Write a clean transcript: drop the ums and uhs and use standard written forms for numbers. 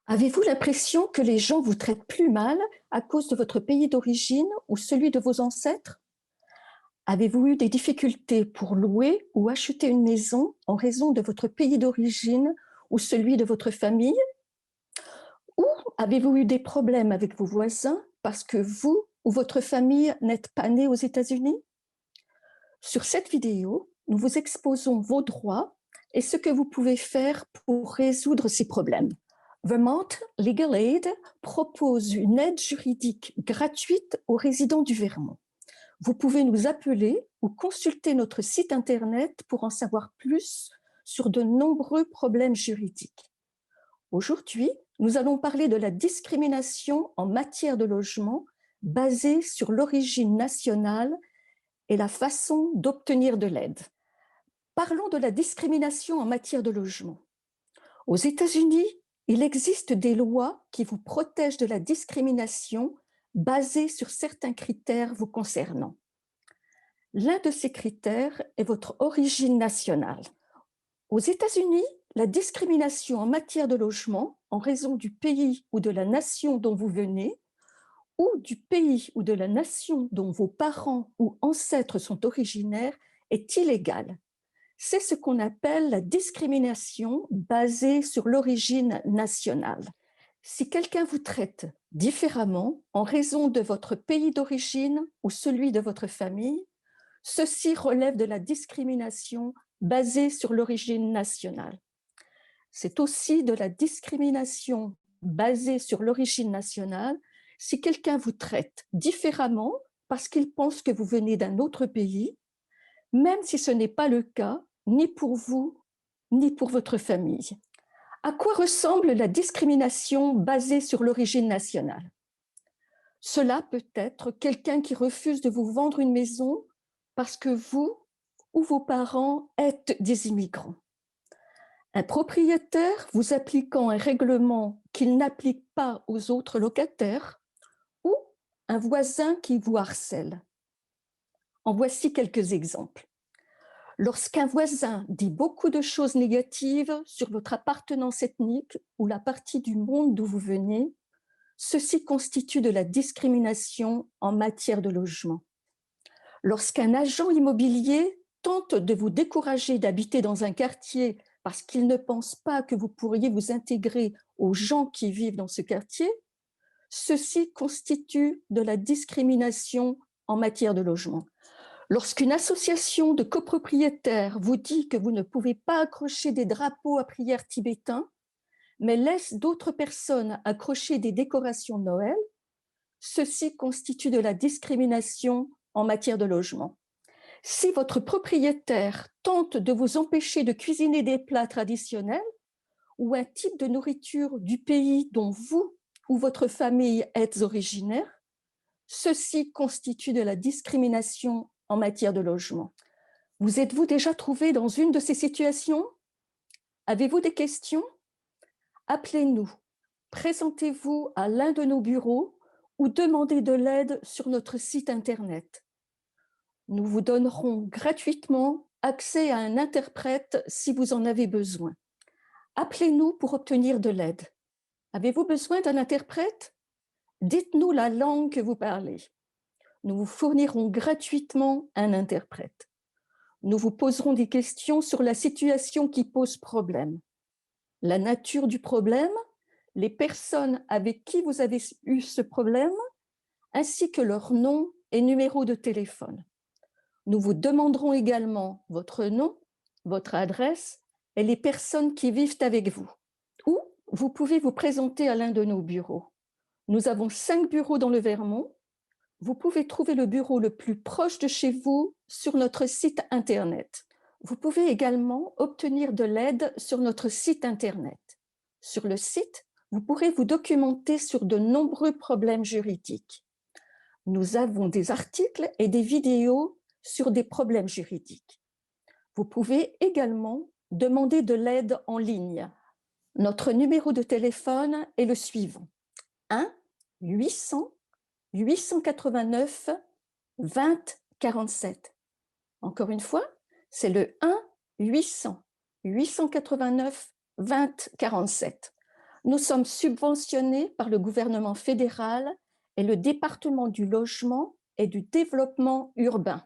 Avez-vous l'impression que les gens vous traitent plus mal à cause de votre pays d'origine ou celui de vos ancêtres? Avez-vous eu des difficultés pour louer ou acheter une maison en raison de votre pays d'origine ou celui de votre famille? Ou avez-vous eu des problèmes avec vos voisins parce que vous ou votre famille n'êtes pas né aux États-Unis? Sur cette vidéo, nous vous exposons vos droits et ce que vous pouvez faire pour résoudre ces problèmes. Vermont Legal Aid propose une aide juridique gratuite aux résidents du Vermont. Vous pouvez nous appeler ou consulter notre site Internet pour en savoir plus sur de nombreux problèmes juridiques. Aujourd'hui, nous allons parler de la discrimination en matière de logement basée sur l'origine nationale et la façon d'obtenir de l'aide. Parlons de la discrimination en matière de logement. Aux États-Unis, il existe des lois qui vous protègent de la discrimination basée sur certains critères vous concernant. L'un de ces critères est votre origine nationale. Aux États-Unis, la discrimination en matière de logement, en raison du pays ou de la nation dont vous venez, ou du pays ou de la nation dont vos parents ou ancêtres sont originaires, est illégale. C'est ce qu'on appelle la discrimination basée sur l'origine nationale. Si quelqu'un vous traite différemment en raison de votre pays d'origine ou celui de votre famille, ceci relève de la discrimination basée sur l'origine nationale. C'est aussi de la discrimination basée sur l'origine nationale si quelqu'un vous traite différemment parce qu'il pense que vous venez d'un autre pays, même si ce n'est pas le cas, ni pour vous, ni pour votre famille. À quoi ressemble la discrimination basée sur l'origine nationale? Cela peut être quelqu'un qui refuse de vous vendre une maison parce que vous ou vos parents êtes des immigrants. Un propriétaire vous appliquant un règlement qu'il n'applique pas aux autres locataires ou un voisin qui vous harcèle. En voici quelques exemples. Lorsqu'un voisin dit beaucoup de choses négatives sur votre appartenance ethnique ou la partie du monde d'où vous venez, ceci constitue de la discrimination en matière de logement. Lorsqu'un agent immobilier tente de vous décourager d'habiter dans un quartier parce qu'il ne pense pas que vous pourriez vous intégrer aux gens qui vivent dans ce quartier, ceci constitue de la discrimination en matière de logement. Lorsqu'une association de copropriétaires vous dit que vous ne pouvez pas accrocher des drapeaux à prière tibétains, mais laisse d'autres personnes accrocher des décorations de Noël, ceci constitue de la discrimination en matière de logement. Si votre propriétaire tente de vous empêcher de cuisiner des plats traditionnels ou un type de nourriture du pays dont vous ou votre famille êtes originaire, ceci constitue de la discrimination en matière de logement. Vous êtes-vous déjà trouvé dans une de ces situations? Avez-vous des questions? Appelez-nous, présentez-vous à l'un de nos bureaux ou demandez de l'aide sur notre site Internet. Nous vous donnerons gratuitement accès à un interprète si vous en avez besoin. Appelez-nous pour obtenir de l'aide. Avez-vous besoin d'un interprète? Dites-nous la langue que vous parlez. Nous vous fournirons gratuitement un interprète. Nous vous poserons des questions sur la situation qui pose problème, la nature du problème, les personnes avec qui vous avez eu ce problème, ainsi que leur nom et numéro de téléphone. Nous vous demanderons également votre nom, votre adresse et les personnes qui vivent avec vous. Ou vous pouvez vous présenter à l'un de nos bureaux. Nous avons 5 bureaux dans le Vermont. Vous pouvez trouver le bureau le plus proche de chez vous sur notre site Internet. Vous pouvez également obtenir de l'aide sur notre site Internet. Sur le site, vous pourrez vous documenter sur de nombreux problèmes juridiques. Nous avons des articles et des vidéos sur des problèmes juridiques. Vous pouvez également demander de l'aide en ligne. Notre numéro de téléphone est le suivant: 1 800 889 20 47. Encore une fois, c'est le 1 800 889 20 47. Nous sommes subventionnés par le gouvernement fédéral et le département du logement et du développement urbain.